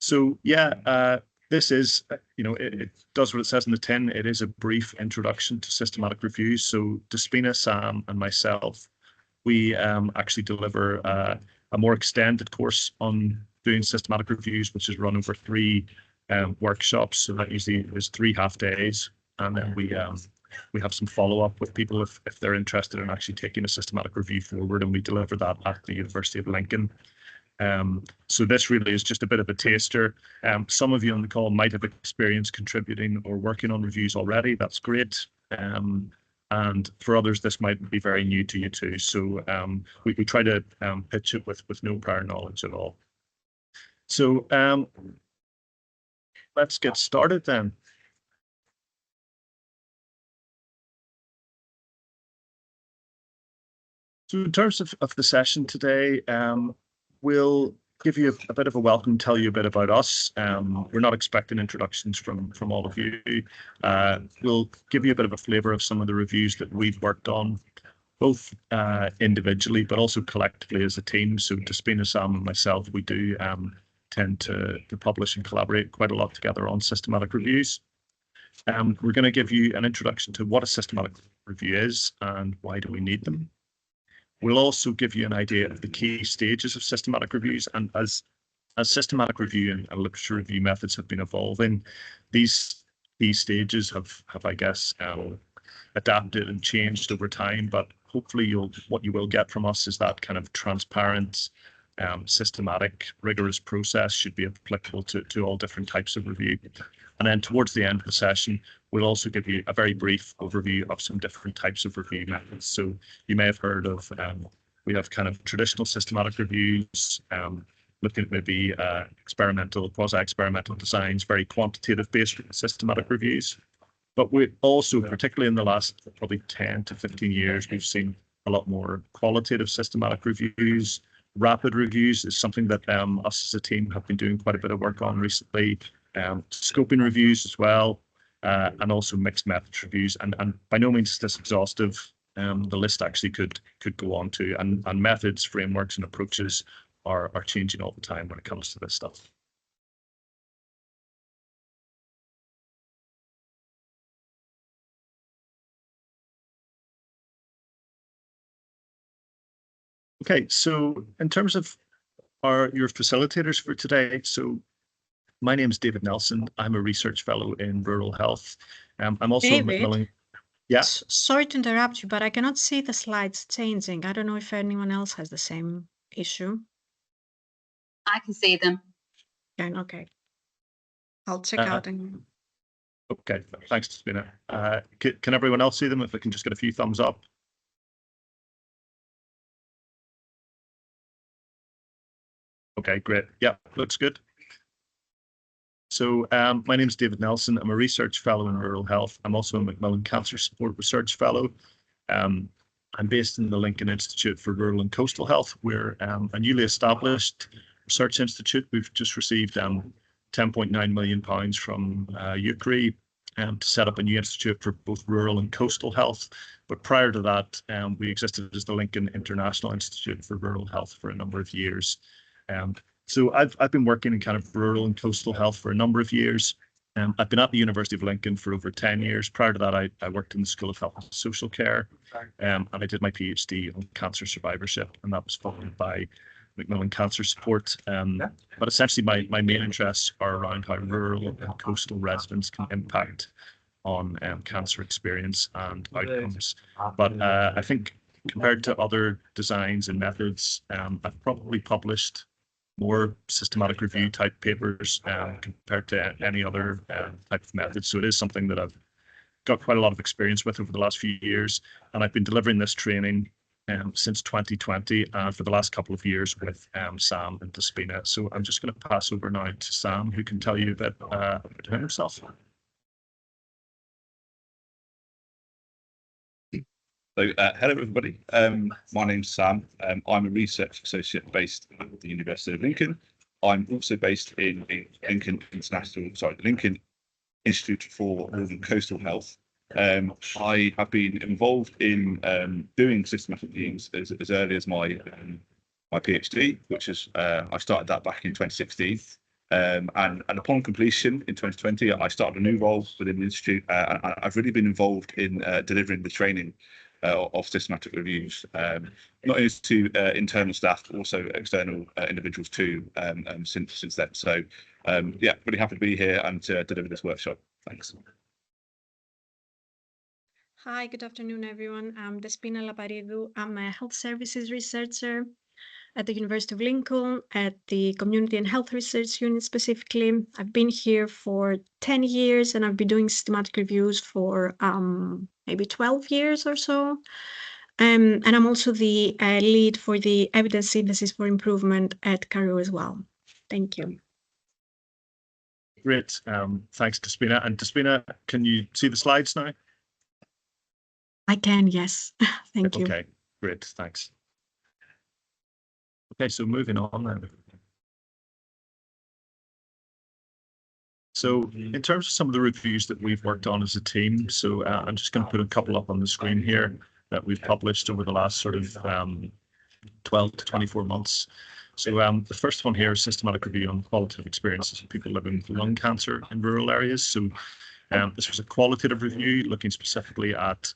So yeah, this is, it does what it says in the tin. It is a brief introduction to systematic reviews. So Despina, Sam, and myself, we actually deliver a more extended course on doing systematic reviews, which is run over 3 workshops. So that usually is 3 half days, and then we have some follow up with people if they're interested in actually taking a systematic review forward, and we deliver that at the University of Lincoln. So this really is just a bit of a taster. Some of you on the call might have experience contributing or working on reviews already. That's great. And for others, this might be very new to you too. So we try to pitch it with no prior knowledge at all. So let's get started then. So in terms of the session today, we'll give you a bit of a welcome, tell you a bit about us. We're not expecting introductions from all of you. We'll give you a bit of a flavour of some of the reviews that we've worked on, both individually, but also collectively as a team. So Despina, Sam, and myself, we do tend to publish and collaborate quite a lot together on systematic reviews. We're going to give you an introduction to what a systematic review is and why do we need them. We'll also give you an idea of the key stages of systematic reviews, and as systematic review and literature review methods have been evolving, these key stages have I guess, adapted and changed over time. But hopefully, what you will get from us is that kind of transparent, systematic, rigorous process should be applicable to all different types of review. And then towards the end of the session, we'll also give you a very brief overview of some different types of review methods. So you may have heard of, we have kind of traditional systematic reviews, looking at maybe experimental, quasi-experimental designs, very quantitative-based systematic reviews. But we also, particularly in the last probably 10 to 15 years, we've seen a lot more qualitative systematic reviews. Rapid reviews is something that us as a team have been doing quite a bit of work on recently. Scoping reviews as well, and also mixed methods reviews, and by no means is this exhaustive. The list actually could go on to, and methods, frameworks, and approaches are changing all the time when it comes to this stuff. Okay, so in terms of your facilitators for today, so my name is David Nelson. I'm a research fellow in rural health. I'm also David, a Macmillan. Yeah. Sorry to interrupt you, but I cannot see the slides changing. I don't know if anyone else has the same issue. I can see them. Okay. I'll check out. And... Okay, thanks, Despina. Can everyone else see them? If I can just get a few thumbs up. Okay, great. Yeah, looks good. So my name is David Nelson. I'm a research fellow in rural health. I'm also a Macmillan Cancer Support Research Fellow. I'm based in the Lincoln Institute for Rural and Coastal Health. We're a newly established research institute. We've just received £10.9 million from UCRI to set up a new institute for both rural and coastal health. But prior to that, we existed as the Lincoln International Institute for Rural Health for a number of years. So I've been working in kind of rural and coastal health for a number of years. I've been at the University of Lincoln for over 10 years. Prior to that, I worked in the School of Health and Social Care, and I did my PhD on cancer survivorship, and that was funded by Macmillan Cancer Support. But essentially, my main interests are around how rural and coastal residents can impact on cancer experience and outcomes. But I think compared to other designs and methods, I've probably published more systematic review type papers compared to any other type of method. So it is something that I've got quite a lot of experience with over the last few years. And I've been delivering this training since 2020 and for the last couple of years with Sam and Despina. So I'm just going to pass over now to Sam, who can tell you a bit about himself. So, hello everybody. My name's Sam. I'm a research associate based at the University of Lincoln. I'm also based in Lincoln Lincoln Institute for Rural and Coastal Health. I have been involved in doing systematic reviews as early as my PhD, which is I started that back in 2016. And upon completion in 2020, I started a new role within the Institute. And I've really been involved in delivering the training of systematic reviews, not only to internal staff, but also external individuals too, since then. So, yeah, really happy to be here and to deliver this workshop. Thanks. Hi, good afternoon, everyone. I'm Despina Laparidou. I'm a health services researcher at the University of Lincoln at the Community and Health Research Unit specifically. I've been here for 10 years and I've been doing systematic reviews for maybe 12 years or so. And I'm also the lead for the evidence synthesis for improvement at Carew as well. Thank you. Great. Thanks, Despina. And Despina, can you see the slides now? I can, yes. Thank you. Okay, great. Thanks. Okay, so moving on then. So in terms of some of the reviews that we've worked on as a team, so I'm just going to put a couple up on the screen here that we've published over the last sort of 12 to 24 months. So the first one here is systematic review on qualitative experiences of people living with lung cancer in rural areas. So this was a qualitative review looking specifically at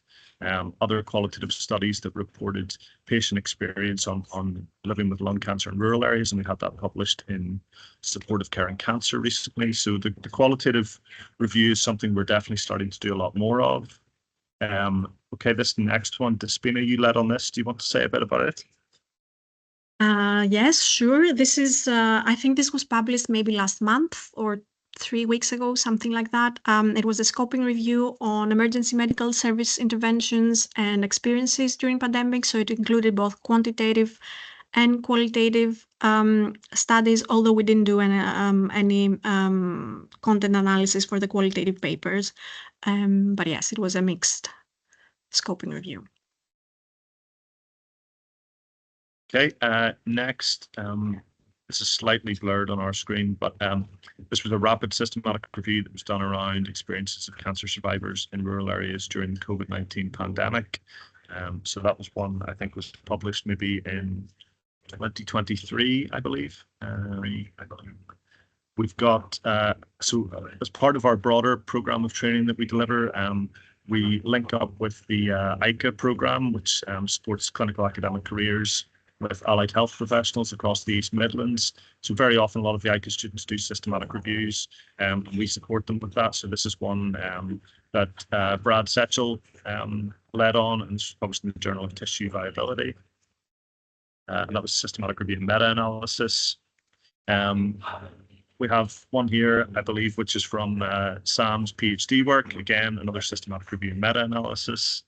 other qualitative studies that reported patient experience on living with lung cancer in rural areas, and we had that published in Supportive Care and Cancer recently. So the qualitative review is something we're definitely starting to do a lot more of. Okay, this next one, Despina, you led on this. Do you want to say a bit about it? Yes, sure. This is, I think this was published maybe last month or 3 weeks ago, something like that. It was a scoping review on emergency medical service interventions and experiences during pandemic. So it included both quantitative and qualitative studies, although we didn't do any content analysis for the qualitative papers. But yes, it was a mixed scoping review. Okay, next, this is slightly blurred on our screen, but this was a rapid systematic review that was done around experiences of cancer survivors in rural areas during the COVID-19 pandemic. So that was one I think was published maybe in 2023, I believe. We've got, so as part of our broader program of training that we deliver, we link up with the ICA program, which supports clinical academic careers with allied health professionals across the East Midlands. So very often a lot of the ICA students do systematic reviews, and we support them with that. So this is one that Brad Setchell led on and is published in the Journal of Tissue Viability. And that was systematic review and meta-analysis. We have one here, I believe, which is from Sam's PhD work. Again, another systematic review and meta-analysis.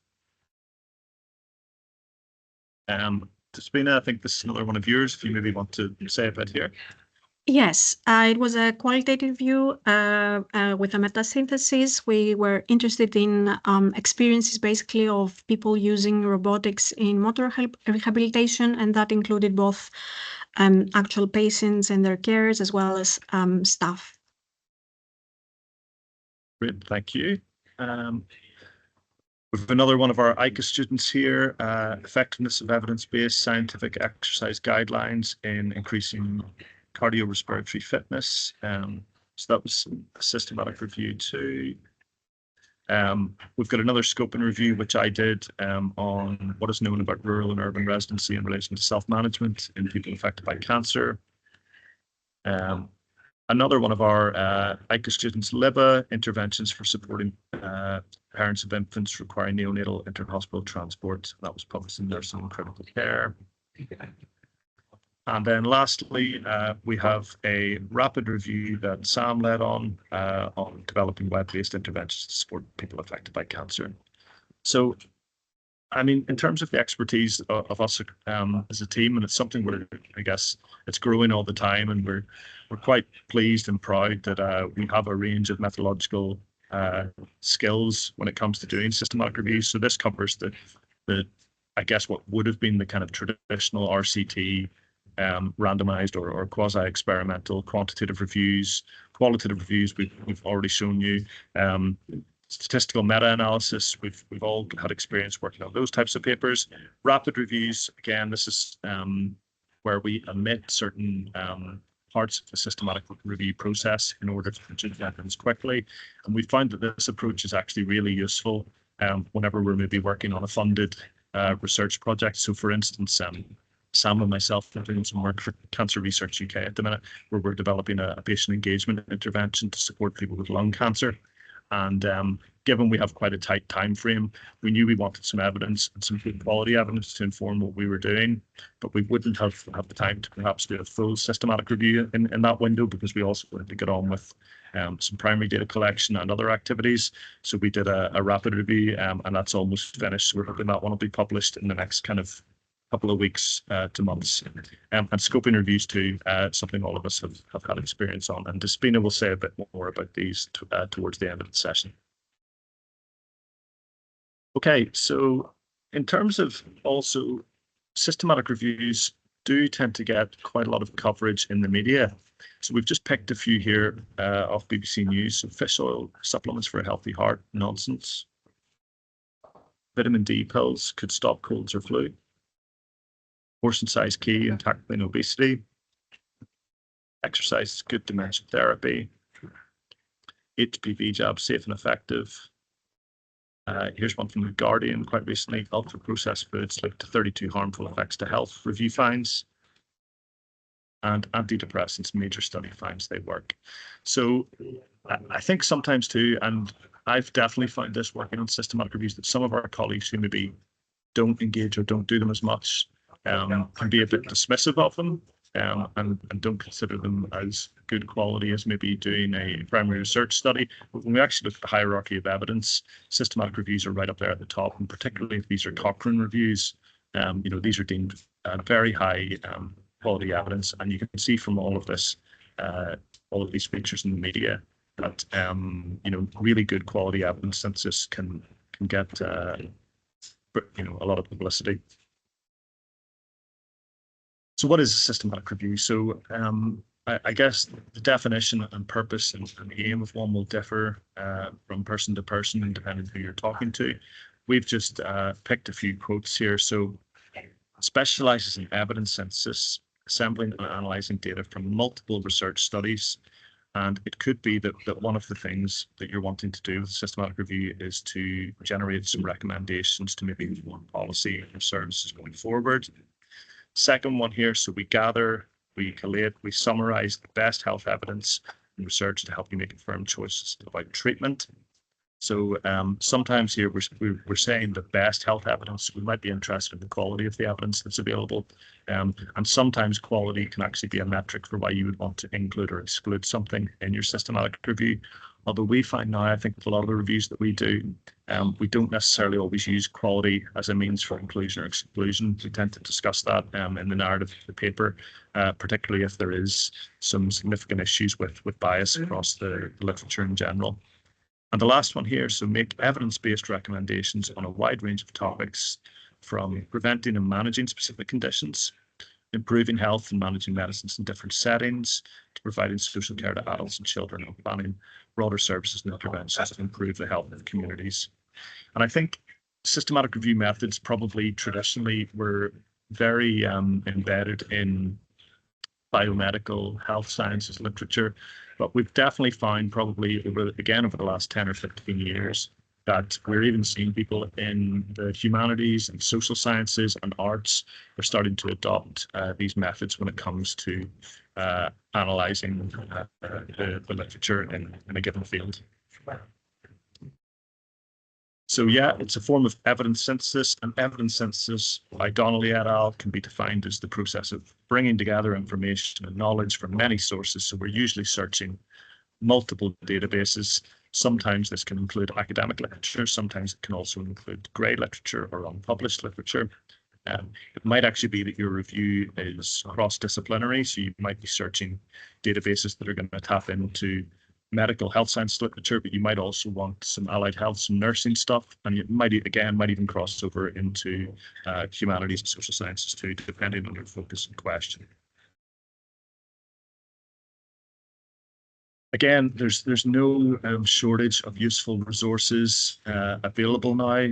Despina, I think this is another one of yours, if you maybe want to say a bit here. Yes, it was a qualitative view with a meta-synthesis. We were interested in experiences basically of people using robotics in motor rehabilitation, and that included both actual patients and their carers as well as staff. Great, thank you. We have another one of our ICA students here, effectiveness of evidence-based scientific exercise guidelines in increasing cardiorespiratory fitness. So that was a systematic review too. We've got another scope and review, which I did on what is known about rural and urban residency in relation to self-management in people affected by cancer. Another one of our ICA students, LIBA, interventions for supporting parents of infants requiring neonatal interhospital transport. That was published in Nursing and Critical Care. And then lastly, we have a rapid review that Sam led on developing web-based interventions to support people affected by cancer. So, I mean, in terms of the expertise of us as a team, and it's something where I guess it's growing all the time, and we're quite pleased and proud that we have a range of methodological skills when it comes to doing systematic reviews. So this covers the I guess what would have been the kind of traditional RCT, randomized or quasi-experimental quantitative reviews, qualitative reviews we've already shown you. Statistical meta-analysis, we've all had experience working on those types of papers. Rapid reviews, again, this is where we omit certain parts of the systematic review process in order to produce evidence quickly. And we found that this approach is actually really useful whenever we're maybe working on a funded research project. So for instance, Sam and myself are doing some work for Cancer Research UK at the minute, where we're developing a patient engagement intervention to support people with lung cancer. And given we have quite a tight time frame, we knew we wanted some evidence and some good quality evidence to inform what we were doing, but we wouldn't have the time to perhaps do a full systematic review in that window, because we also wanted to get on with some primary data collection and other activities. So we did a rapid review, and that's almost finished. So we're hoping that one will be published in the next kind of couple of weeks to months. And scoping reviews too, something all of us have had experience on. And Despina will say a bit more about these towards the end of the session. Okay, so in terms of also systematic reviews do tend to get quite a lot of coverage in the media. So we've just picked a few here off BBC News. So fish oil supplements for a healthy heart, nonsense. Vitamin D pills could stop colds or flu. Portion size key in tackling obesity. Exercise is good dementia therapy. HPV jab safe and effective. Here's one from The Guardian quite recently. Ultra processed foods linked to 32 harmful effects to health. Review finds. And antidepressants, major study finds they work. So I think sometimes too, and I've definitely found this working on systematic reviews, that some of our colleagues who maybe don't engage or don't do them as much can be a bit dismissive of them and don't consider them as good quality as maybe doing a primary research study. But when we actually look at the hierarchy of evidence, systematic reviews are right up there at the top, and particularly if these are Cochrane reviews, these are deemed very high quality evidence, and you can see from all of this, all of these features in the media, that really good quality evidence synthesis can get a lot of publicity. So what is a systematic review? So I guess the definition and purpose and the aim of one will differ from person to person and depending who you're talking to. We've just picked a few quotes here. So specializes in evidence synthesis, assembling and analyzing data from multiple research studies. And it could be that one of the things that you're wanting to do with systematic review is to generate some recommendations to maybe inform policy or services going forward. Second one here, so we gather, we collate, we summarize the best health evidence and research to help you make informed choices about treatment. So sometimes here we're saying the best health evidence. We might be interested in the quality of the evidence that's available. And sometimes quality can actually be a metric for why you would want to include or exclude something in your systematic review. Although we find now, I think with a lot of the reviews that we do, we don't necessarily always use quality as a means for inclusion or exclusion. We tend to discuss that in the narrative of the paper, particularly if there is some significant issues with bias across the literature in general. And the last one here, so make evidence-based recommendations on a wide range of topics, from preventing and managing specific conditions, improving health and managing medicines in different settings, to providing social care to adults and children, and planning broader services and interventions to improve the health of communities. And I think systematic review methods probably traditionally were very embedded in biomedical health sciences literature, but we've definitely found probably over the last 10 or 15 years that we're even seeing people in the humanities and social sciences and arts are starting to adopt these methods when it comes to analysing the literature in a given field. So yeah, it's a form of evidence synthesis, and evidence synthesis by Donnelly et al. Can be defined as the process of bringing together information and knowledge from many sources. So we're usually searching multiple databases. Sometimes this can include academic literature, sometimes it can also include grey literature or unpublished literature. It might actually be that your review is cross-disciplinary, so you might be searching databases that are going to tap into medical health science literature, but you might also want some allied health, some nursing stuff, and it might even cross over into humanities and social sciences too, depending on your focus and question. Again, there's no shortage of useful resources available now,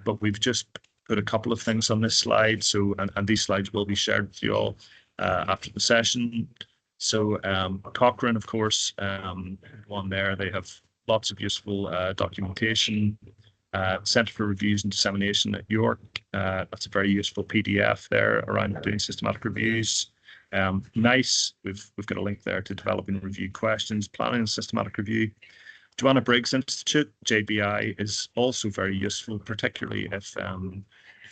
but we've just put a couple of things on this slide. So, and these slides will be shared with you all after the session. So Cochrane, of course, one there, they have lots of useful documentation. Centre for Reviews and Dissemination at York, that's a very useful PDF there around doing systematic reviews. NICE, we've got a link there to developing review questions, planning a systematic review. Joanna Briggs Institute, JBI, is also very useful, particularly if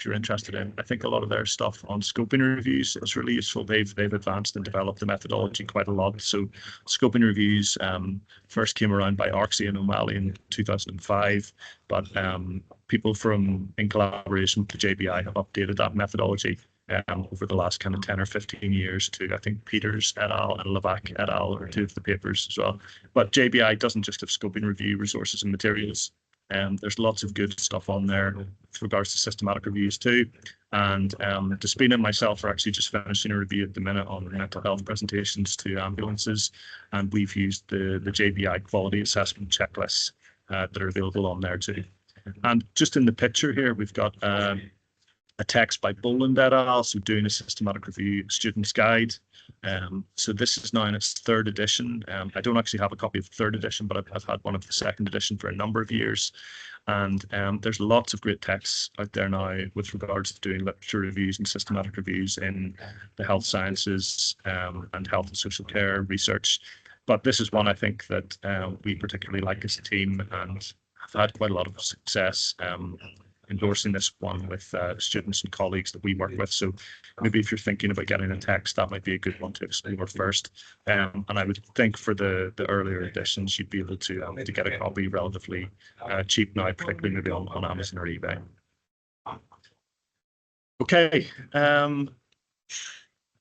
you're interested in, I think a lot of their stuff on scoping reviews is really useful. They've advanced and developed the methodology quite a lot. So scoping reviews first came around by Arksy and O'Malley in 2005, but people in collaboration with the JBI have updated that methodology over the last kind of 10 or 15 years to, I think, Peters et al. And Levac et al. Are two of the papers as well. But JBI doesn't just have scoping review resources and materials. There's lots of good stuff on there with regards to systematic reviews too. And Despina and myself are actually just finishing a review at the minute on mental health presentations to ambulances. And we've used the JBI quality assessment checklists that are available on there too. And just in the picture here, we've got a text by Boland et al. So doing a systematic review student's guide. So this is now in its 3rd edition. I don't actually have a copy of the 3rd edition, but I've had one of the 2nd edition for a number of years. And there's lots of great texts out there now with regards to doing literature reviews and systematic reviews in the health sciences and health and social care research. But this is one I think that we particularly like as a team and have had quite a lot of success endorsing this one with students and colleagues that we work with. So maybe if you're thinking about getting a text, that might be a good one to explore first. And I would think for the earlier editions, you'd be able to get a copy relatively cheap now, particularly maybe on Amazon or eBay. Okay.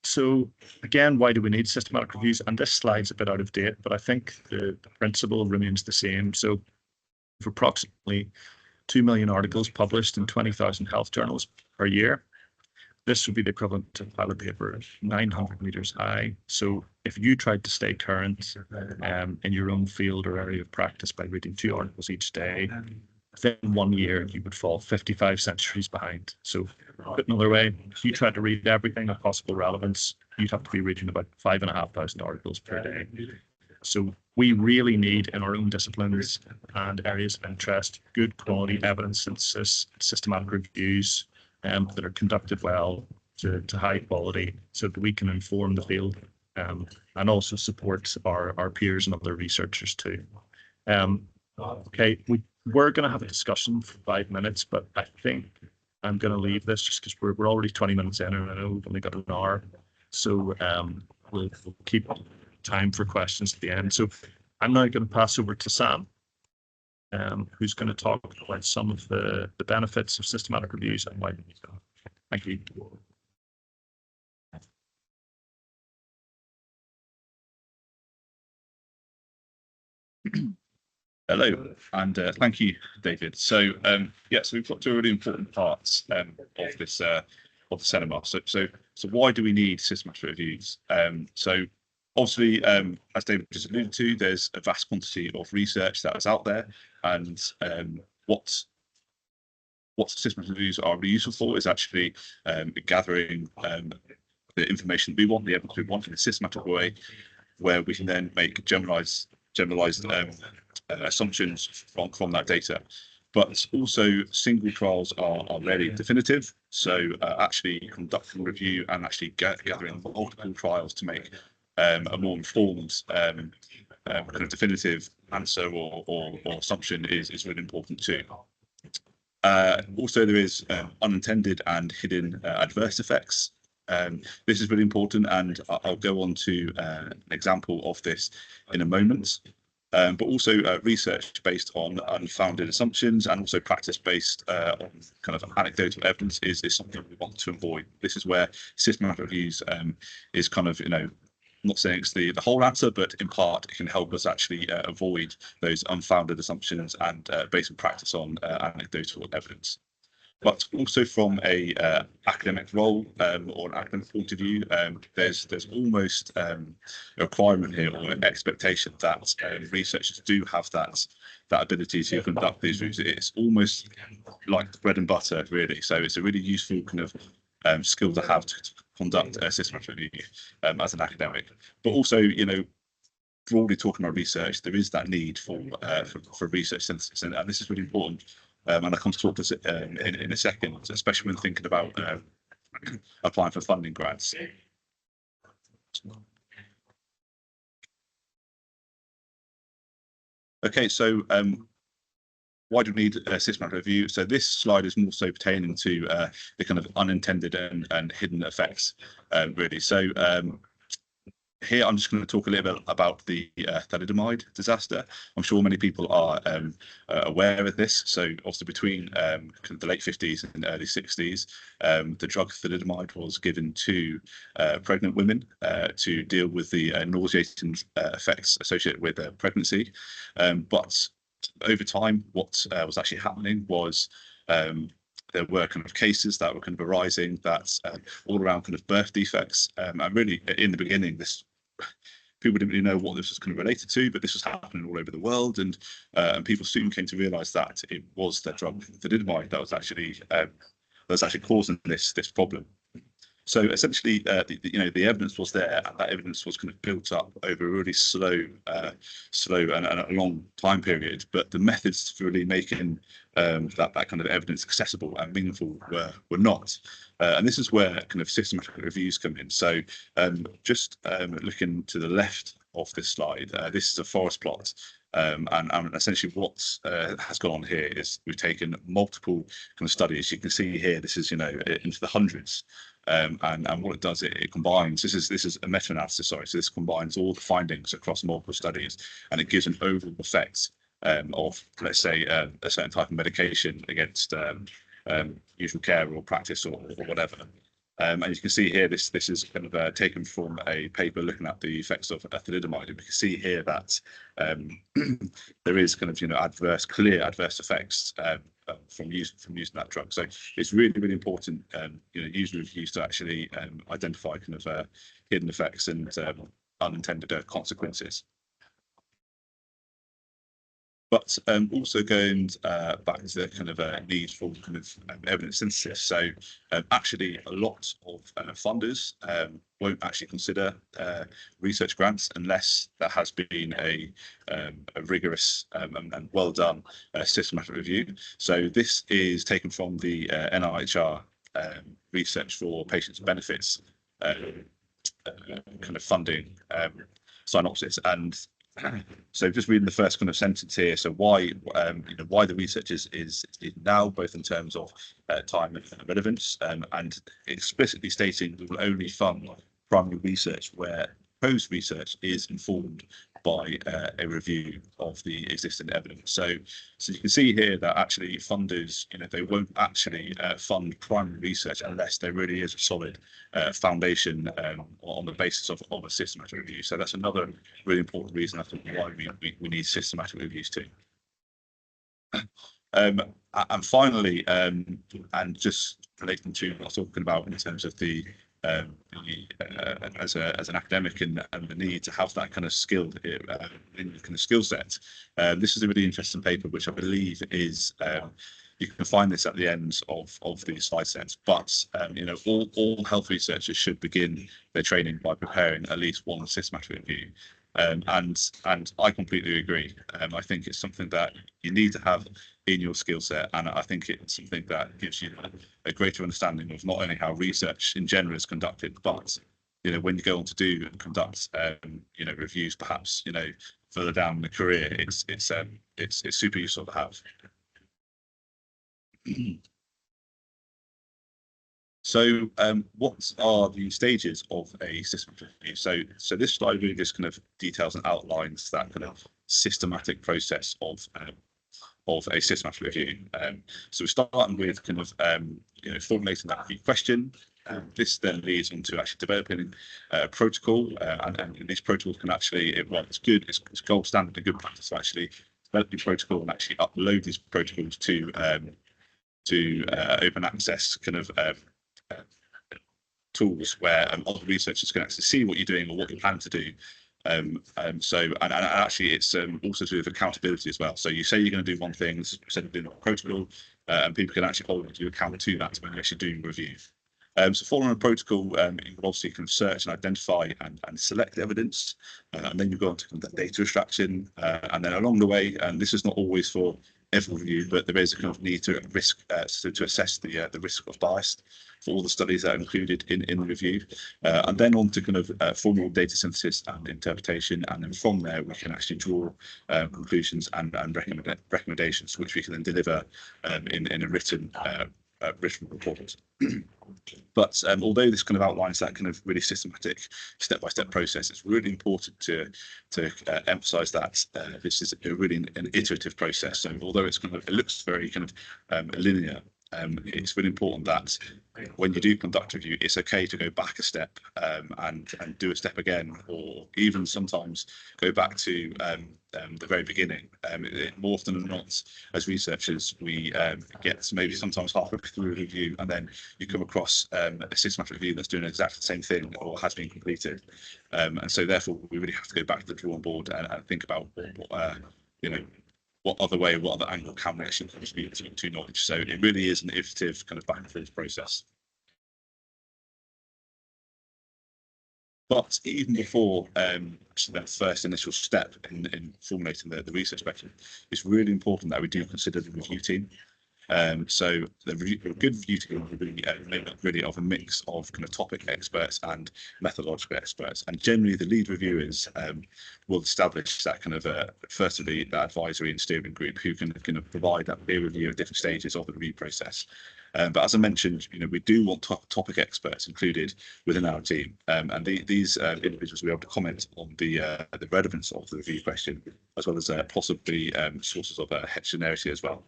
So again, why do we need systematic reviews? And this slide's a bit out of date, but I think the principle remains the same. So for approximately 2 million articles published in 20,000 health journals per year. This would be the equivalent to a pile of paper 900 meters high. So if you tried to stay current in your own field or area of practice by reading 2 articles each day, within 1 year, you would fall 55 centuries behind. So put another way, if you tried to read everything of possible relevance, you'd have to be reading about 5,500 articles per day. So we really need in our own disciplines and areas of interest, good quality evidence synthesis, systematic reviews that are conducted well to high quality so that we can inform the field and also support our peers and other researchers too. Okay, we're going to have a discussion for 5 minutes, but I think I'm going to leave this just because we're already 20 minutes in and I know we've only got an hour. So we'll keep time for questions at the end. So I'm now going to pass over to Sam, who's going to talk about some of the benefits of systematic reviews and why they need them. Thank you. Hello, and thank you, David. So yeah, so we've got two really important parts of this of the seminar. So why do we need systematic reviews? So obviously, as David just alluded to, there's a vast quantity of research that is out there, and what systematic reviews are really useful for is actually gathering the information we want, the evidence we want in a systematic way, where we can then make generalized assumptions from that data. But also, single trials are rarely definitive. So actually conducting review and actually gathering multiple trials to make a more informed kind of definitive answer or assumption is really important too. Also, there is unintended and hidden adverse effects. This is really important, and I'll go on to an example of this in a moment. But also research based on unfounded assumptions and also practice based on kind of anecdotal evidence is something we want to avoid. This is where systematic reviews is kind of, I'm not saying it's the whole answer, but in part it can help us actually avoid those unfounded assumptions and based on practice on anecdotal evidence. But also from a academic role or an academic point of view, there's almost a requirement here or an expectation that researchers do have that ability to conduct these reviews. It's almost like bread and butter, really. So it's a really useful kind of skill to have conduct a systematic review as an academic. But also, you know, broadly talking about research, there is that need for research synthesis, and this is really important. And I come to talk to this in a second, especially when thinking about applying for funding grants. Okay, so why do we need a systematic review? So this slide is more so pertaining to the kind of unintended and hidden effects, really. So here I'm just going to talk a little bit about the thalidomide disaster. I'm sure many people are aware of this. So also between kind of the late 50s and early 60s, the drug thalidomide was given to pregnant women to deal with the nauseating effects associated with pregnancy. But over time, what was actually happening was there were kind of cases that were kind of arising that's all around kind of birth defects. And really, in the beginning, this people didn't really know what this was kind of related to, but this was happening all over the world, and people soon came to realise that it was the drug thalidomide that was actually causing this problem. So essentially, the evidence was there, and that evidence was kind of built up over a really slow and a long time period. But the methods for really making that kind of evidence accessible and meaningful were not. And this is where kind of systematic reviews come in. So just looking to the left of this slide, this is a forest plot. And essentially what has gone on here is we've taken multiple kind of studies. You can see here, this is, into the hundreds. And what it does, it combines, this is a meta-analysis, sorry, so this combines all the findings across multiple studies, and it gives an overall effect of, let's say, a certain type of medication against usual care or practice or whatever. And you can see here, this is kind of taken from a paper looking at the effects of thalidomide. And we can see here that there is kind of clear adverse effects from using that drug. So it's really, really important, user reviews to actually identify kind of hidden effects and unintended consequences. But also going back to the kind of need for kind of evidence synthesis. So actually, a lot of funders won't actually consider research grants unless there has been a rigorous and well done systematic review. So this is taken from the NIHR research for patients' benefits kind of funding synopsis. And so just reading the first kind of sentence here. So why the research is now, both in terms of time and relevance, and explicitly stating we will only fund primary research where proposed research is informed by a review of the existing evidence. So you can see here that actually funders, they won't actually fund primary research unless there really is a solid foundation on the basis of a systematic review. So that's another really important reason, I think, why we need systematic reviews too. And finally, and just relating to what I was talking about in terms of the as an academic and the need to have that kind of skill set. This is a really interesting paper, which I believe is you can find this at the end of the slide sets. But all health researchers should begin their training by preparing at least one systematic review. And I completely agree. I think it's something that you need to have in your skill set, and I think it's something that gives you a greater understanding of not only how research in general is conducted, but when you go on to do and conduct reviews, perhaps further down in the career, it's super useful to have. So what are the stages of a systematic review? So this slide really just kind of details and outlines that kind of systematic process of a systematic review. So we're starting with kind of formulating that review question. This then leads on to actually developing a protocol, and these protocols can actually, it's gold standard and good practice to actually develop the protocol and actually upload these protocols to open access kind of tools where other researchers can actually see what you're doing or what you plan to do. And actually it's also to do with accountability as well. So you say you're going to do one thing, you said you're doing a protocol, and people can actually hold you account to that when you actually do review. So following a protocol, you will obviously kind of search and identify and select evidence, and then you go on to conduct data extraction, and then along the way, and this is not always for every review, but there is a kind of need to risk to assess the risk of bias for all the studies that are included in the review, and then on to kind of formal data synthesis and interpretation, and then from there we can actually draw conclusions and recommendations, which we can then deliver in a written report. But although this kind of outlines that kind of really systematic step-by-step process, it's really important to emphasize that this is really an iterative process. So although it's kind of, it looks very kind of linear, it's really important that when you do conduct a review, it's okay to go back a step and do a step again, or even sometimes go back to the very beginning. More often than not, as researchers, we get maybe sometimes halfway through a review and then you come across a systematic review that's doing exactly the same thing or has been completed. And so therefore, we really have to go back to the drawing board and think about what other way, what other angle can we actually contribute to knowledge. So it really is an iterative kind of back and forth process. But even before that first initial step in formulating the research question, it's really important that we do consider the review team. So a good review team will be made up really of a mix of kind of topic experts and methodological experts, and generally the lead reviewers will establish that kind of firstly that advisory and steering group who can provide that peer review at different stages of the review process. But as I mentioned, we do want topic experts included within our team, and these individuals will be able to comment on the relevance of the review question, as well as possibly sources of heterogeneity as well.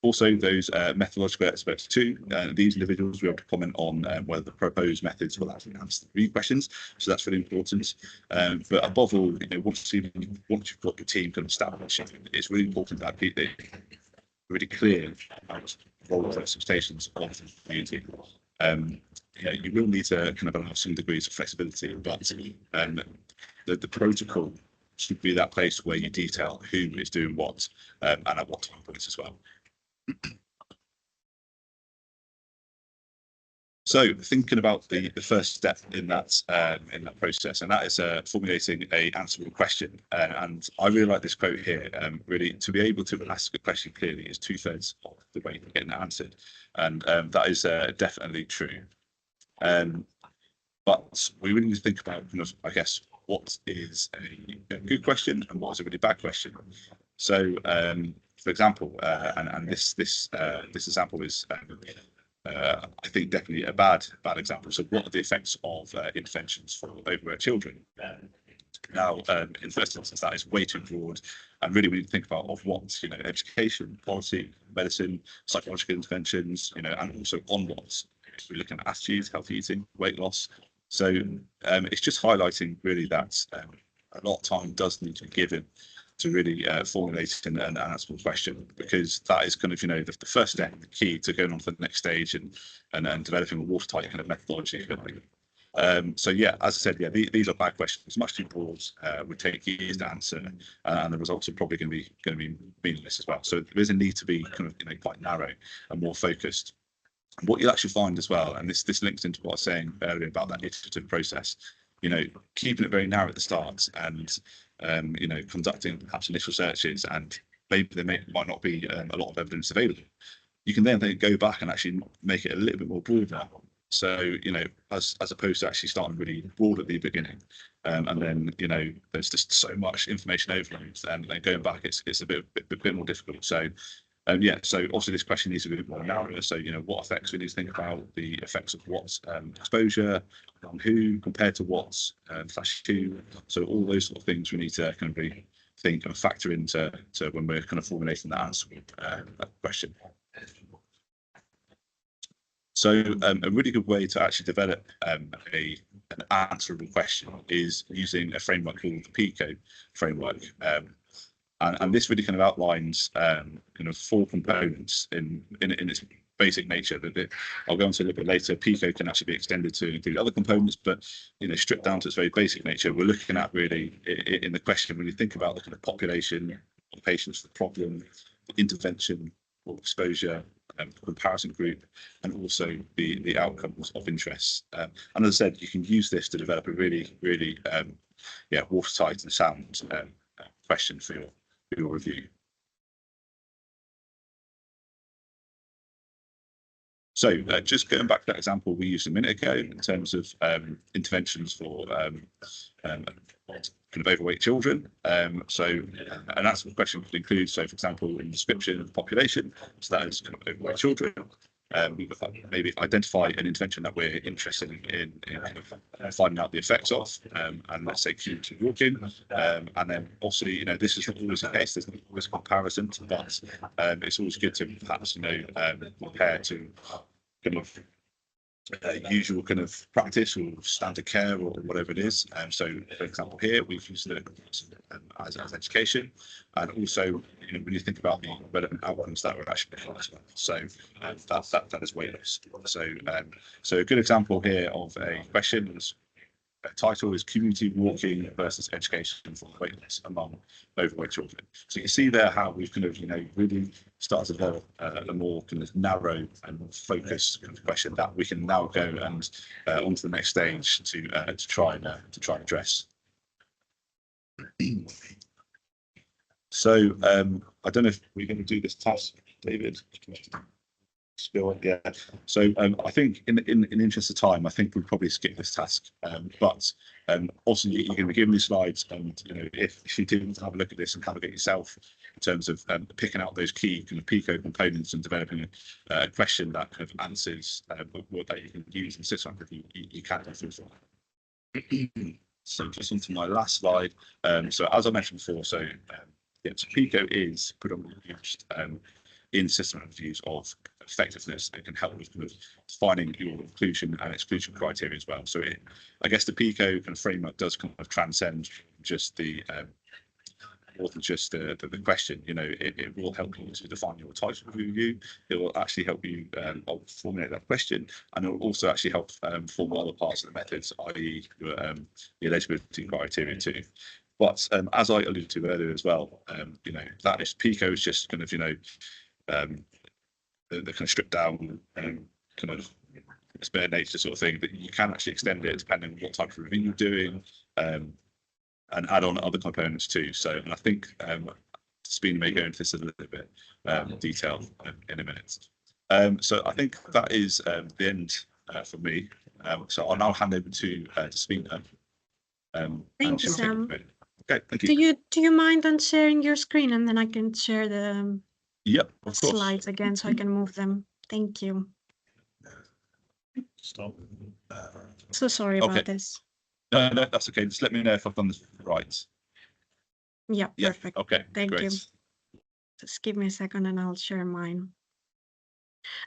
Also, those methodological experts too, these individuals will be able to comment on whether the proposed methods will actually answer the review questions. So that's really important. But above all, once you've got your team kind of established, it's really important that they're really clear about roles and expectations of the community. You will need to kind of allow some degrees of flexibility, but the protocol should be that place where you detail who is doing what and at what time points as well. So thinking about the first step in that process, and that is formulating a answerable question. And I really like this quote here. Really, to be able to ask a question clearly is 2/3 of the way to getting it answered, and that is definitely true. But we really need to think about, I guess, what is a good question and what is a really bad question. So, for example, and this example is, I think, definitely a bad example. So, what are the effects of interventions for overweight children? Now, in the first instance, that is way too broad, and really we need to think about what education, policy, medicine, psychological interventions, and also on what. We're looking at attitudes, healthy eating, weight loss. So it's just highlighting really that a lot of time does need to be given to really formulating an answerable question, because that is kind of the first step, the key to going on to the next stage and developing a watertight kind of methodology. So yeah, as I said, yeah, these are bad questions, much too broad, would take years to answer, and the results are probably going to be meaningless as well. So there is a need to be kind of quite narrow and more focused. What you'll actually find as well, and this links into what I was saying earlier about that iterative process, keeping it very narrow at the start and conducting perhaps initial searches, and maybe there might not be a lot of evidence available. You can then go back and actually make it a little bit more broader. So as opposed to actually starting really broad at the beginning, and then there's just so much information overload, and then going back it's a bit more difficult. So yeah, so obviously this question needs to be a bit more narrow. So what effects we need to think about, the effects of what exposure on who compared to what slash who. So all those sort of things we need to kind of really think and factor into when we're kind of formulating that answer question. So a really good way to actually develop an answerable question is using a framework called the PICO framework. And this really kind of outlines kind of 4 components in its basic nature. I'll go on to a little bit later. PICO can actually be extended to include other components, but stripped down to its very basic nature, we're looking at really in the question when you think about the kind of population, the patients, the problem, the intervention, or exposure, comparison group, and also the outcomes of interest. And as I said, you can use this to develop a really watertight and sound question for your review. So just going back to that example we used a minute ago in terms of interventions for kind of overweight children. And that's what the question could include. So, for example, in description of the population, so that is kind of overweight children. We would maybe identify an intervention that we're interested in kind of finding out the effects of, and let's say community walking. And then also, this is not always the case. There's not always a comparison, but it's always good to perhaps, compare to kind of usual kind of practice or standard care or whatever it is. So, for example, here we've used it as education, and also when you think about the relevant outcomes that were actually as well. So that is weight loss. So a good example here of a question is. Title is community walking versus education for weight loss among overweight children. So you can see there how we've kind of really started to develop a more kind of narrow and focused kind of question that we can now go and onto the next stage to try and address. So I don't know if we're going to do this task, David. Still, yeah. So I think in the interest of time, I think we'll probably skip this task. But also you're going to be given these slides, and if you didn't have a look at this and have a look at yourself in terms of picking out those key kind of PICO components and developing a question that kind of answers what that you can use in system review, you can do things. So just onto my last slide. So as I mentioned before, so PICO is predominantly used in system reviews of effectiveness. It can help with kind of defining your inclusion and exclusion criteria as well. So I guess the PICO kind of framework does kind of transcend just the more than just the question. It will help you to define your type of review. It will actually help you formulate that question, and it will also actually help form other parts of the methods, i.e. your eligibility criteria too. But as I alluded to earlier as well, that is PICO is just kind of the kind of stripped down kind of spare nature sort of thing, that you can actually extend it depending on what type of review you're doing, and add on other components too. So, and I think Despina may go into this a little bit detail in a minute. So I think that is the end for me. So I'll now hand over to Despina. Thank you, Sam. Okay, thank you. Do you mind on sharing your screen, and then I can share the of course. Slides again so I can move them. Thank you. Stop. So sorry about this. No, that's okay. Just let me know if I've done this right. Yeah, perfect. Okay, Thank great. you. Just give me a second and I'll share mine.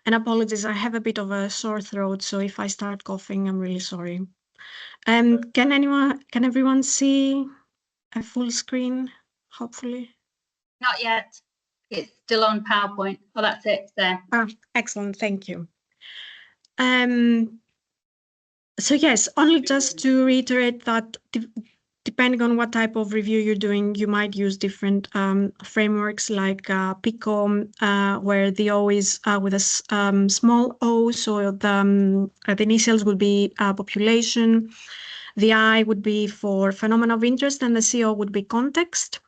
And apologies, I have a bit of a sore throat, so if I start coughing, I'm really sorry. Can everyone see a full screen, hopefully? Not yet. It's still on PowerPoint. Oh, that's it there. Ah, excellent. Thank you. So yes, only just to reiterate that depending on what type of review you're doing, you might use different frameworks like PICO, where the O is with a small o, so the initials would be population, the I would be for phenomena of interest, and the CO would be context.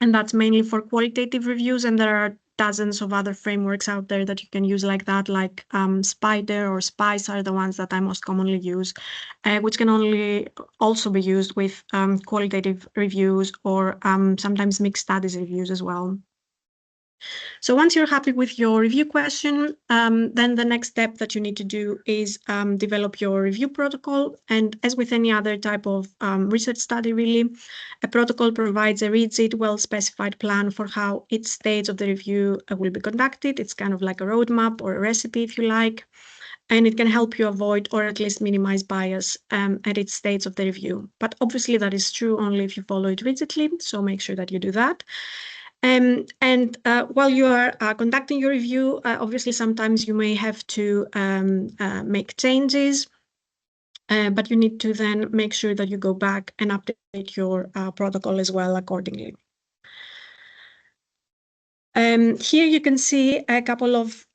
And that's mainly for qualitative reviews, and there are dozens of other frameworks out there that you can use like that, like SPIDER or SPICE are the ones that I most commonly use, which can only also be used with qualitative reviews or sometimes mixed studies reviews as well. So once you're happy with your review question, then the next step that you need to do is develop your review protocol. And as with any other type of research study, really, a protocol provides a rigid, well-specified plan for how each stage of the review will be conducted. It's kind of like a roadmap or a recipe, if you like, and it can help you avoid or at least minimize bias at each stage of the review. But obviously that is true only if you follow it rigidly, so make sure that you do that. While you are conducting your review, obviously sometimes you may have to make changes, but you need to then make sure that you go back and update your protocol as well accordingly. Here you can see a couple of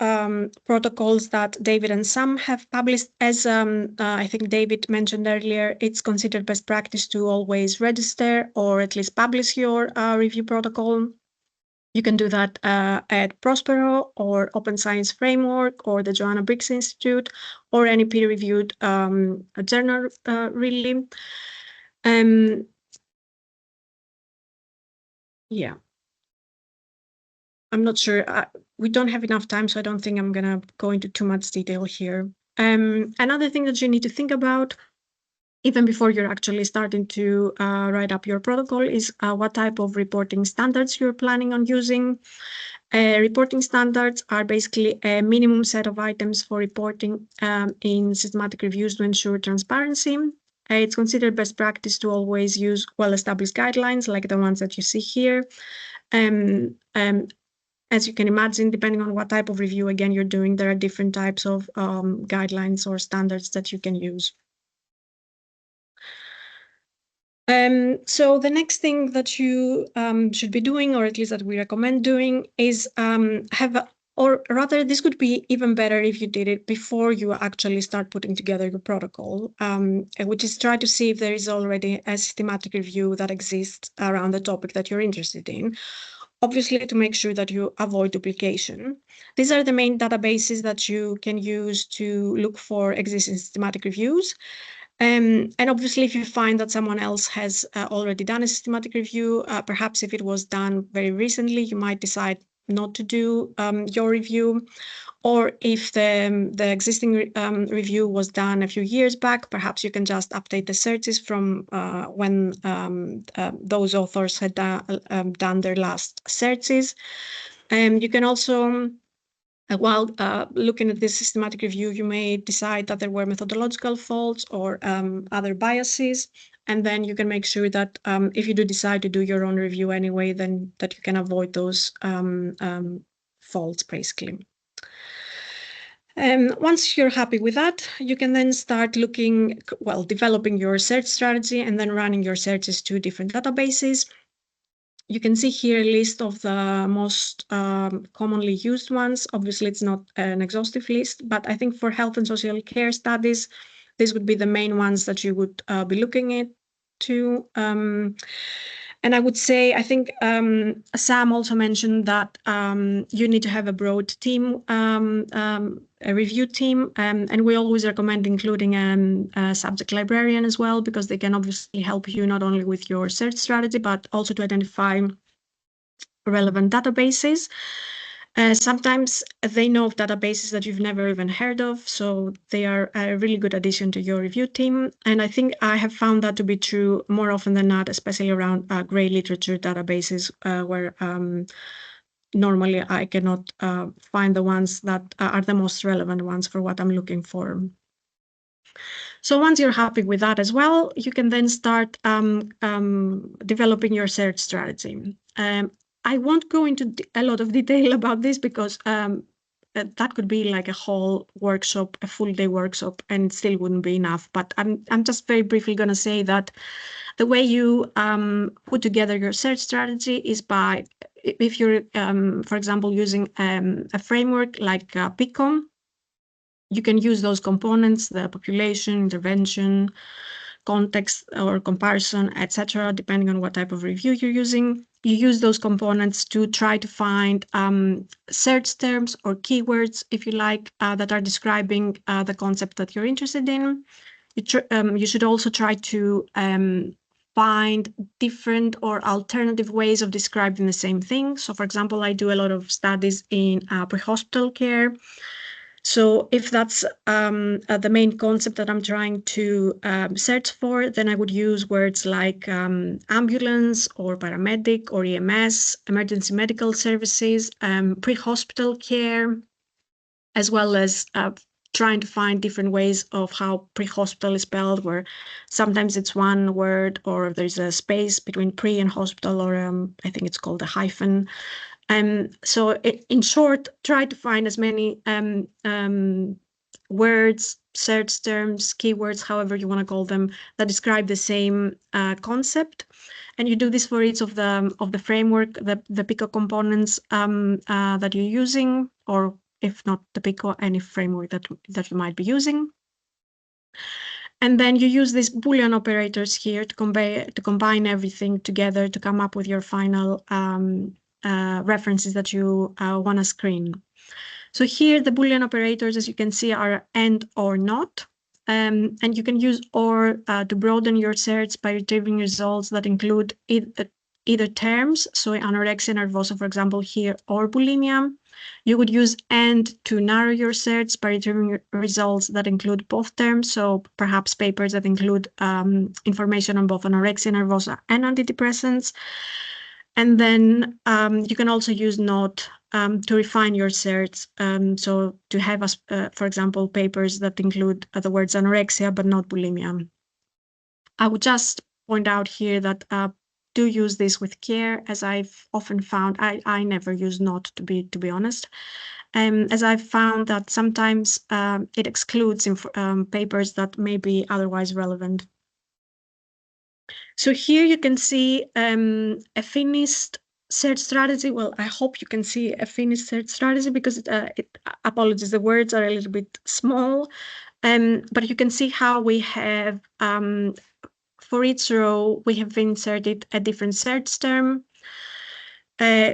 protocols that David and Sam have published. As I think David mentioned earlier, it's considered best practice to always register or at least publish your review protocol. You can do that at Prospero or Open Science Framework or the Joanna Briggs Institute or any peer-reviewed journal, really. Yeah. I'm not sure. We don't have enough time, so I don't think I'm going to go into too much detail here. Another thing that you need to think about, even before you're actually starting to write up your protocol, is what type of reporting standards you're planning on using. Reporting standards are basically a minimum set of items for reporting in systematic reviews to ensure transparency. It's considered best practice to always use well-established guidelines like the ones that you see here. As you can imagine, depending on what type of review, again, you're doing, there are different types of guidelines or standards that you can use. So the next thing that you should be doing, or at least that we recommend doing, is or rather, this could be even better if you did it before you actually start putting together your protocol, which is try to see if there is already a systematic review that exists around the topic that you're interested in. Obviously, to make sure that you avoid duplication. These are the main databases that you can use to look for existing systematic reviews. And obviously, if you find that someone else has already done a systematic review, perhaps if it was done very recently, you might decide not to do your review. Or if the existing review was done a few years back, perhaps you can just update the searches from when those authors had done their last searches. You can also, while looking at this systematic review, you may decide that there were methodological faults or other biases. And then you can make sure that if you do decide to do your own review anyway, then that you can avoid those faults, basically. Once you're happy with that, you can then start developing your search strategy and then running your searches to different databases. You can see here a list of the most commonly used ones. Obviously, it's not an exhaustive list, but I think for health and social care studies, these would be the main ones that you would be looking at too. And I would say, I think Sam also mentioned that you need to have a broad team, a review team, and we always recommend including a subject librarian as well, because they can obviously help you not only with your search strategy, but also to identify relevant databases. Sometimes they know of databases that you've never even heard of, so they are a really good addition to your review team. And I think I have found that to be true more often than not, especially around grey literature databases, where normally I cannot find the ones that are the most relevant ones for what I'm looking for. So once you're happy with that as well, you can then start developing your search strategy. I won't go into a lot of detail about this because that could be like a whole workshop, a full day workshop, and it still wouldn't be enough. But I'm just very briefly going to say that the way you put together your search strategy is by, if you're, for example, using a framework like PICOM, you can use those components, the population, intervention, context or comparison, etc., depending on what type of review you're using. You use those components to try to find search terms or keywords, if you like, that are describing the concept that you're interested in. You should also try to find different or alternative ways of describing the same thing. So, for example, I do a lot of studies in pre-hospital care. So if that's the main concept that I'm trying to search for, then I would use words like ambulance or paramedic or EMS, emergency medical services, pre-hospital care, as well as trying to find different ways of how pre-hospital is spelled, where sometimes it's one word or there's a space between pre and hospital, or I think it's called a hyphen. So in short, try to find as many words, search terms, keywords, however you want to call them, that describe the same concept. And you do this for each of the framework, the Pico components that you're using, or if not the Pico, any framework that you might be using. And then you use these Boolean operators here to combine everything together to come up with your final references that you want to screen. So here the Boolean operators, as you can see, are and or not. And you can use or to broaden your search by retrieving results that include either terms, so anorexia nervosa, for example, here, or bulimia. You would use and to narrow your search by retrieving results that include both terms, so perhaps papers that include information on both anorexia nervosa and antidepressants. And then you can also use not to refine your search. So to have, for example, papers that include the words anorexia, but not bulimia. I would just point out here that do use this with care, as I've often found. I never use not, to be honest. As I've found that sometimes it excludes papers that may be otherwise relevant. So here you can see a finished search strategy. Well, I hope you can see a finished search strategy because apologies, the words are a little bit small, but you can see how we have, for each row, we have inserted a different search term.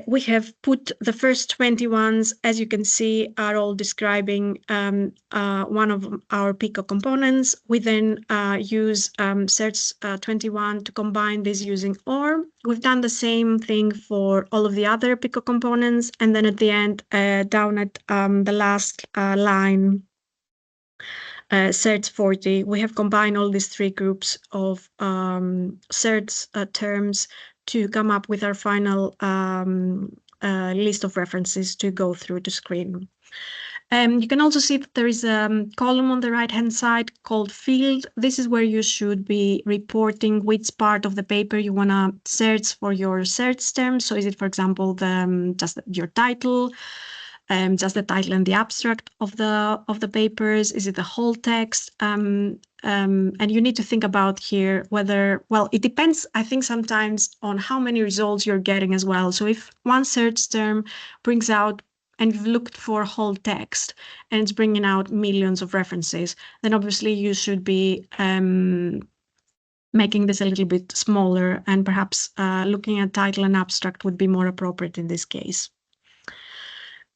We have put the first 20 ones, as you can see, are all describing one of our Pico components. We then use search 21 to combine this using OR. We've done the same thing for all of the other Pico components. And then at the end, down at the last line, search 40, we have combined all these three groups of search terms to come up with our final list of references to go through to screen. You can also see that there is a column on the right-hand side called field. This is where you should be reporting which part of the paper you want to search for your search terms. So is it, for example, just your title, just the title and the abstract of the papers? Is it the whole text? And you need to think about here whether, well, it depends, I think, sometimes on how many results you're getting as well. So if one search term brings out, and you've looked for whole text and it's bringing out millions of references, then obviously you should be making this a little bit smaller, and perhaps looking at title and abstract would be more appropriate in this case.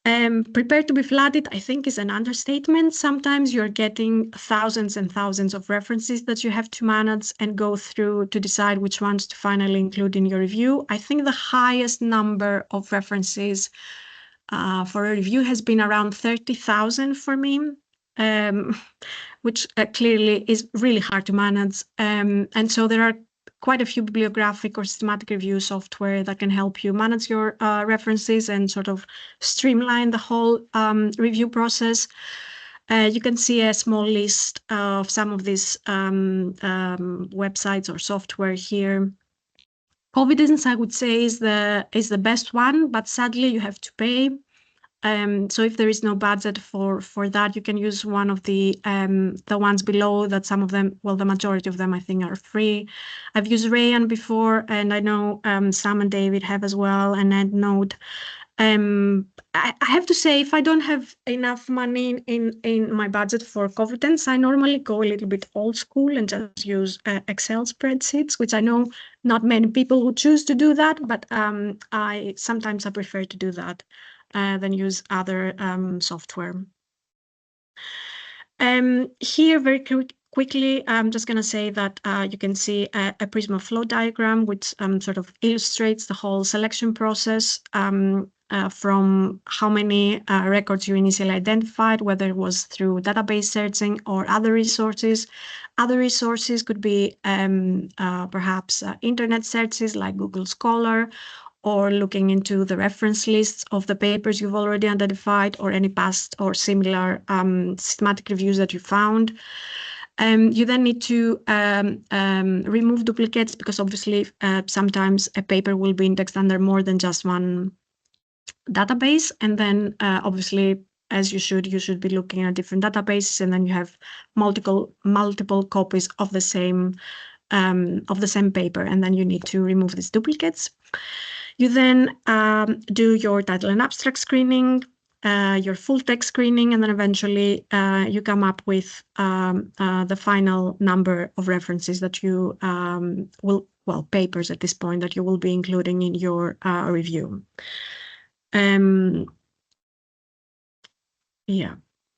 Prepared to be flooded, I think, is an understatement. Sometimes you're getting thousands and thousands of references that you have to manage and go through to decide which ones to finally include in your review. I think the highest number of references for a review has been around 30,000 for me, which clearly is really hard to manage. And so there are quite a few bibliographic or systematic review software that can help you manage your references and sort of streamline the whole review process. You can see a small list of some of these websites or software here. Covidence, I would say, is the best one, but sadly you have to pay. So if there is no budget for that, you can use one of the ones below. That some of them, well, the majority of them, I think, are free. I've used Rayan before, and I know Sam and David have as well, and EndNote. I have to say, if I don't have enough money in my budget for Covidence, I normally go a little bit old school and just use Excel spreadsheets, which I know not many people would choose to do that, but I sometimes prefer to do that than use other software. Here, very quickly, I'm just going to say that you can see a Prisma flow diagram, which sort of illustrates the whole selection process from how many records you initially identified, whether it was through database searching or other resources. Other resources could be perhaps internet searches like Google Scholar, or looking into the reference lists of the papers you've already identified, or any past or similar systematic reviews that you found. You then need to remove duplicates, because obviously sometimes a paper will be indexed under more than just one database. And then obviously as you should be looking at different databases, and then you have multiple copies of the same paper, and then you need to remove these duplicates. You then do your title and abstract screening, your full text screening, and then eventually you come up with the final number of references that you papers at this point that you will be including in your review. Yeah,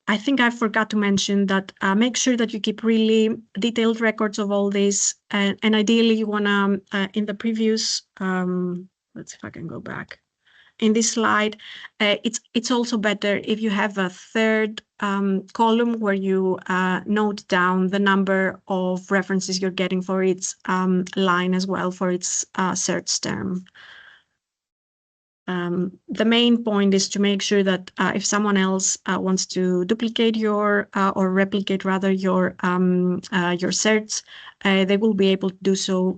I think I forgot to mention that make sure that you keep really detailed records of all this, and ideally you want to, in the previous, let's see if I can go back. In this slide, it's also better if you have a third column where you note down the number of references you're getting for its line as well, for its search term. The main point is to make sure that if someone else wants to duplicate your or replicate rather your search, they will be able to do so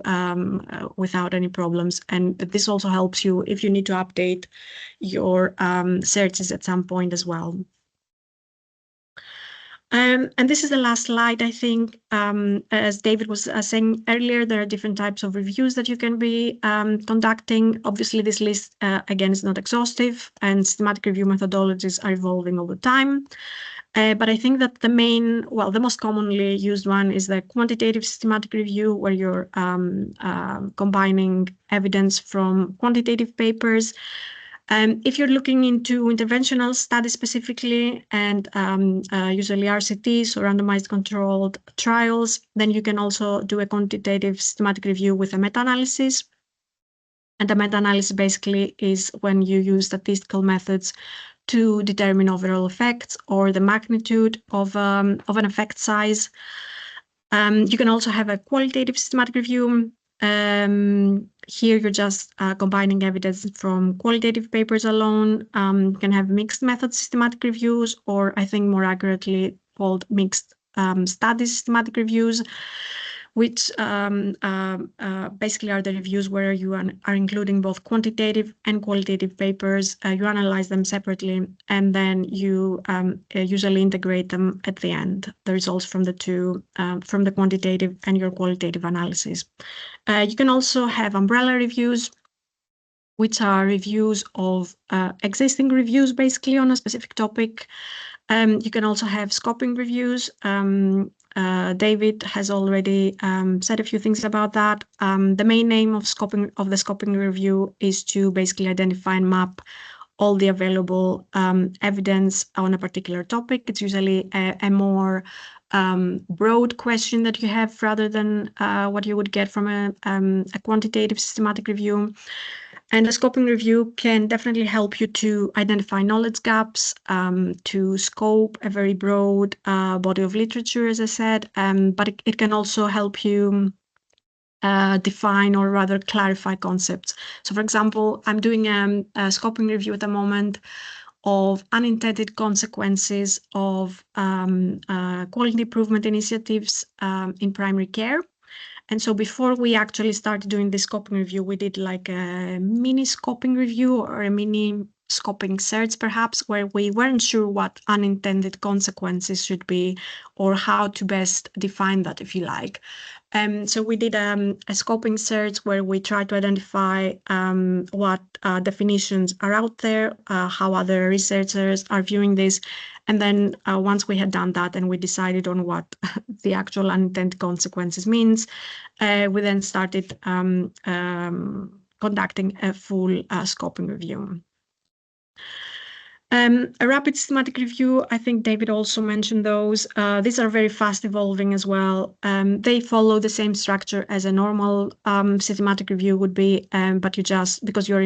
without any problems. And this also helps you if you need to update your searches at some point as well. And this is the last slide, I think. As David was saying earlier, there are different types of reviews that you can be conducting. Obviously, this list, again, is not exhaustive, and systematic review methodologies are evolving all the time. But I think that the most commonly used one is the quantitative systematic review, where you're combining evidence from quantitative papers. If you're looking into interventional studies specifically, and usually RCTs or randomized controlled trials, then you can also do a quantitative systematic review with a meta-analysis. And the meta-analysis basically is when you use statistical methods to determine overall effects or the magnitude of an effect size. You can also have a qualitative systematic review. Here you're just combining evidence from qualitative papers alone. You can have mixed method systematic reviews, or I think more accurately called mixed study systematic reviews, which basically are the reviews where you are including both quantitative and qualitative papers. You analyze them separately, and then you usually integrate them at the end, the results from the two, from the quantitative and your qualitative analysis. You can also have umbrella reviews, which are reviews of existing reviews, basically on a specific topic. You can also have scoping reviews. David has already said a few things about that. The main aim of the scoping review is to basically identify and map all the available evidence on a particular topic. It's usually a more broad question that you have rather than what you would get from a quantitative systematic review. And a scoping review can definitely help you to identify knowledge gaps, to scope a very broad body of literature, as I said, but it can also help you define or rather clarify concepts. So, for example, I'm doing a scoping review at the moment of unintended consequences of quality improvement initiatives in primary care. And so before we actually started doing the scoping review, we did like a mini scoping review or a mini scoping search, perhaps, where we weren't sure what unintended consequences should be or how to best define that, if you like. So we did a scoping search where we tried to identify what definitions are out there, how other researchers are viewing this. And then once we had done that and we decided on what the actual unintended consequences means, we then started conducting a full scoping review. A rapid systematic review, I think David also mentioned those. These are very fast evolving as well. They follow the same structure as a normal systematic review would be, but you just, because you're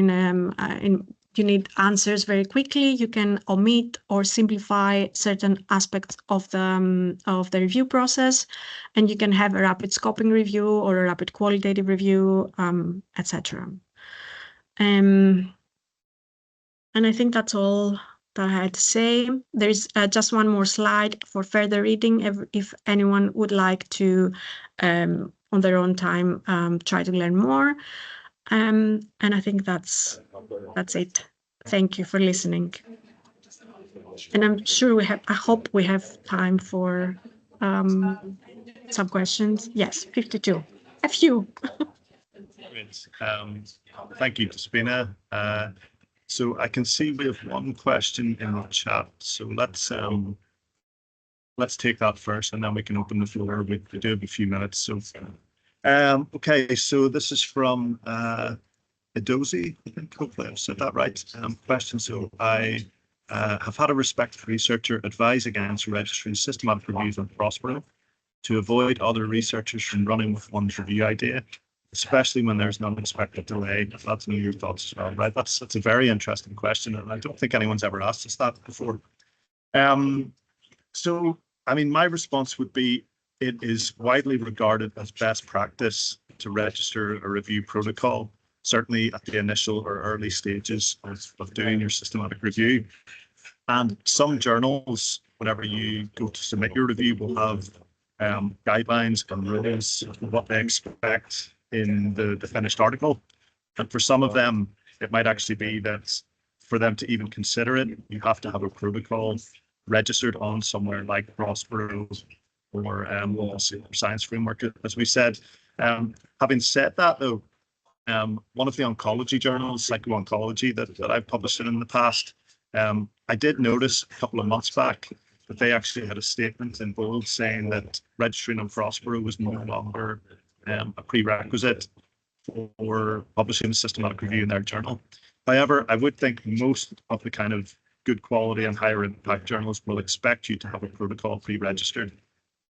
you need answers very quickly, you can omit or simplify certain aspects of the review process, and you can have a rapid scoping review or a rapid qualitative review, etc. And I think that's all that I had to say. There's just one more slide for further reading if anyone would like to, on their own time, try to learn more. And I think that's it. Thank you for listening. And I'm sure I hope we have time for some questions. Yes, 52. A few. Great. Thank you, Despina. So I can see we have one question in the chat. So let's take that first, and then we can open the floor. We do have a few minutes. So, okay. So this is from Edozi. I think hopefully I've said that right. Question. So I have had a respected researcher advise against registering systematic reviews on Prospero to avoid other researchers from running with one's review idea, especially when there's an unexpected delay. That's your thoughts as well, right? That's a very interesting question, and I don't think anyone's ever asked us that before. So, I mean, my response would be it is widely regarded as best practice to register a review protocol, certainly at the initial or early stages of doing your systematic review. And some journals, whenever you go to submit your review, will have guidelines and rules of what they expect in the finished article. And for some of them, it might actually be that for them to even consider it, you have to have a protocol registered on somewhere like Prospero or Science Framework, as we said. Having said that, though, one of the oncology journals, Psycho-Oncology, that I've published in the past, I did notice a couple of months back that they actually had a statement in bold saying that registering on Prospero was no longer a prerequisite for publishing a systematic review in their journal. However, I would think most of the kind of good quality and higher impact journals will expect you to have a protocol pre-registered.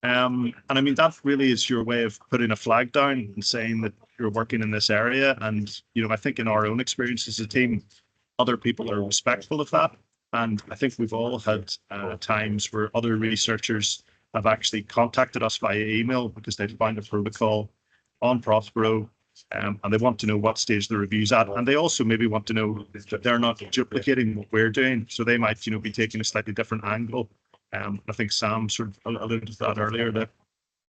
And I mean, that really is your way of putting a flag down and saying that you're working in this area. And, you know, I think in our own experience as a team, other people are respectful of that. And I think we've all had times where other researchers have actually contacted us via email because they've found a protocol on Prospero, and they want to know what stage the review's at. And they also maybe want to know that they're not duplicating what we're doing. So they might, you know, be taking a slightly different angle. I think Sam sort of alluded to that earlier, that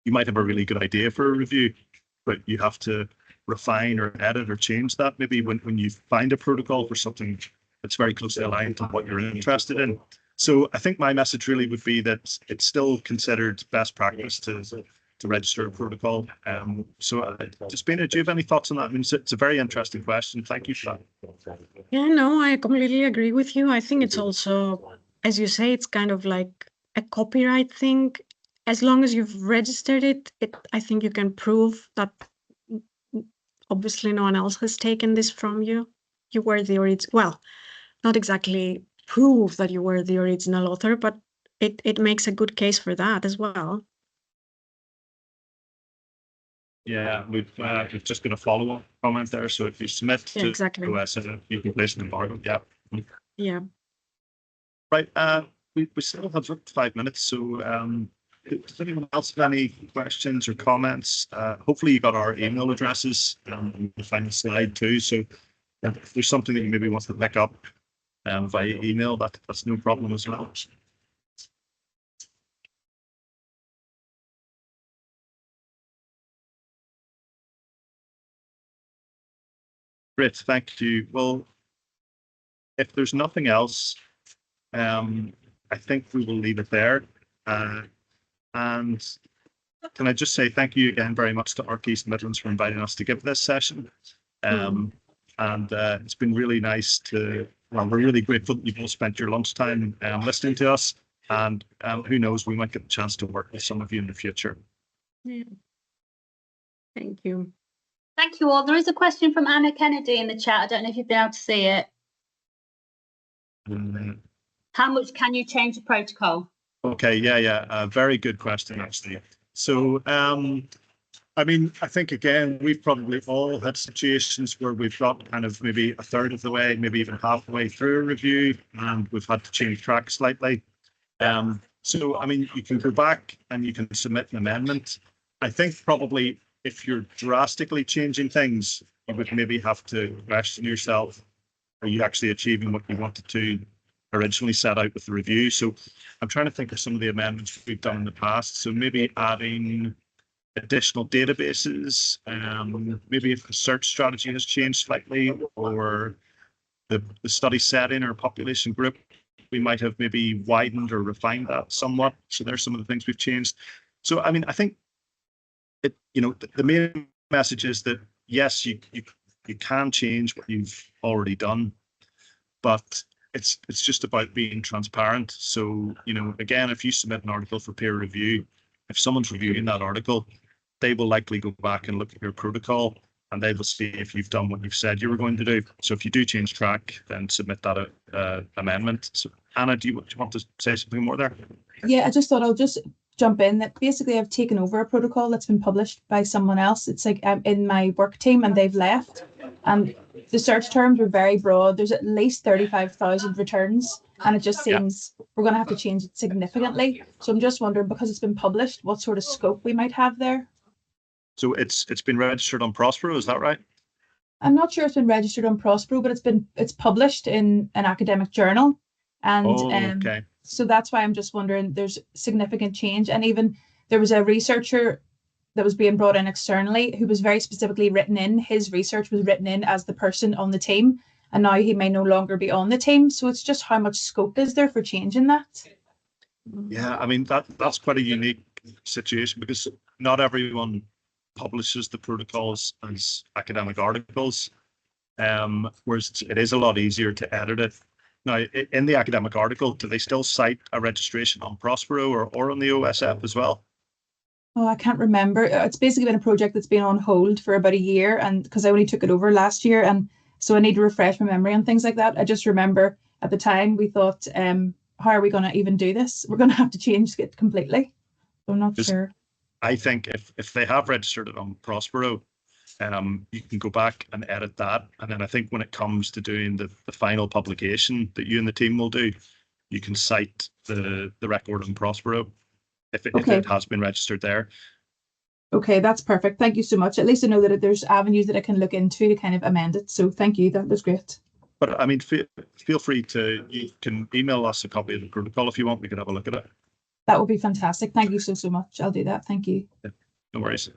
you might have a really good idea for a review, but you have to refine or edit or change that maybe when you find a protocol for something that's very closely aligned to what you're interested in. So I think my message really would be that it's still considered best practice to register a protocol. Despina, do you have any thoughts on that? I mean, it's a very interesting question. Thank you for that. Yeah, no, I completely agree with you. I think it's also, as you say, it's kind of like a copyright thing. As long as you've registered it, I think you can prove that obviously no one else has taken this from you. You were the original, well, not exactly prove that you were the original author, but it makes a good case for that as well. Yeah, we've just got a follow-up comment there. So if you submit to exactly. OS, you can place an embargo. Yeah. Yeah. Right. We still have 5 minutes. So does anyone else have any questions or comments? Hopefully you got our email addresses. You'll find the slide too. So if there's something that you maybe want to pick up via email, that's no problem as well. Great, thank you. Well, if there's nothing else, I think we will leave it there. And can I just say thank you again very much to Arc East Midlands for inviting us to give this session. And it's been really nice well, we're really grateful that you've all spent your lunchtime listening to us. And who knows, we might get the chance to work with some of you in the future. Yeah. Thank you. Thank you all. There is a question from Anna Kennedy in the chat. I don't know if you've been able to see it. How much can you change the protocol? Okay, yeah. Very good question, actually. So, I mean, I think, again, we've probably all had situations where we've got kind of maybe a third of the way, maybe even halfway through a review, and we've had to change track slightly. So, I mean, you can go back and you can submit an amendment. I think probably if you're drastically changing things, you would maybe have to question yourself, are you actually achieving what you wanted to originally set out with the review? So I'm trying to think of some of the amendments we've done in the past. So maybe adding additional databases, maybe if the search strategy has changed slightly, or the study setting or population group. we might have maybe widened or refined that somewhat. So there's some of the things we've changed. So I mean, I think the main message is that yes, you can change what you've already done, but it's just about being transparent. So again, if you submit an article for peer review, if someone's reviewing that article, they will likely go back and look at your protocol, and they will see if you've done what you've said you were going to do. So if you do change track, then submit that amendment. So Anna, do you want to say something more there? Yeah, I just thought I'll just jump in that basically I've taken over a protocol that's been published by someone else. It's like I'm in my work team and they've left. And the search terms were very broad. There's at least 35,000 returns. And it just seems we're going to have to change it significantly. So I'm just wondering, because it's been published, what sort of scope we might have there. So it's been registered on Prospero, is that right? I'm not sure it's been registered on Prospero, but it's published in an academic journal. And okay. So that's why I'm just wondering, there's significant change. And even there was a researcher that was being brought in externally who was very specifically written in. His research was written in as the person on the team. And now he may no longer be on the team. So it's just how much scope is there for changing that? Yeah, I mean, that's quite a unique situation because not everyone publishes the protocols as academic articles, whereas it is a lot easier to edit it. Now, in the academic article, do they still cite a registration on Prospero or on the OSF as well? Oh, I can't remember. It's basically been a project that's been on hold for about a year, and because I only took it over last year, and so I need to refresh my memory on things like that. I just remember at the time we thought, how are we going to even do this? We're going to have to change it completely. So I'm not sure. I think if they have registered it on Prospero, you can go back and edit that. And then I think when it comes to doing the final publication that you and the team will do, you can cite the record on Prospero if it has been registered there. Okay, that's perfect. Thank you so much. At least I know that there's avenues that I can look into to kind of amend it. So thank you. That was great. But I mean, feel free you can email us a copy of the protocol if you want. We could have a look at it. That would be fantastic. Thank you so much. I'll do that. Thank you. Yeah, no worries.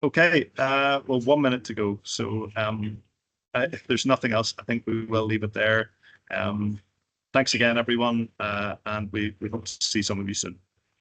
Okay, well, 1 minute to go. So if there's nothing else, I think we will leave it there. Thanks again, everyone, and we hope to see some of you soon.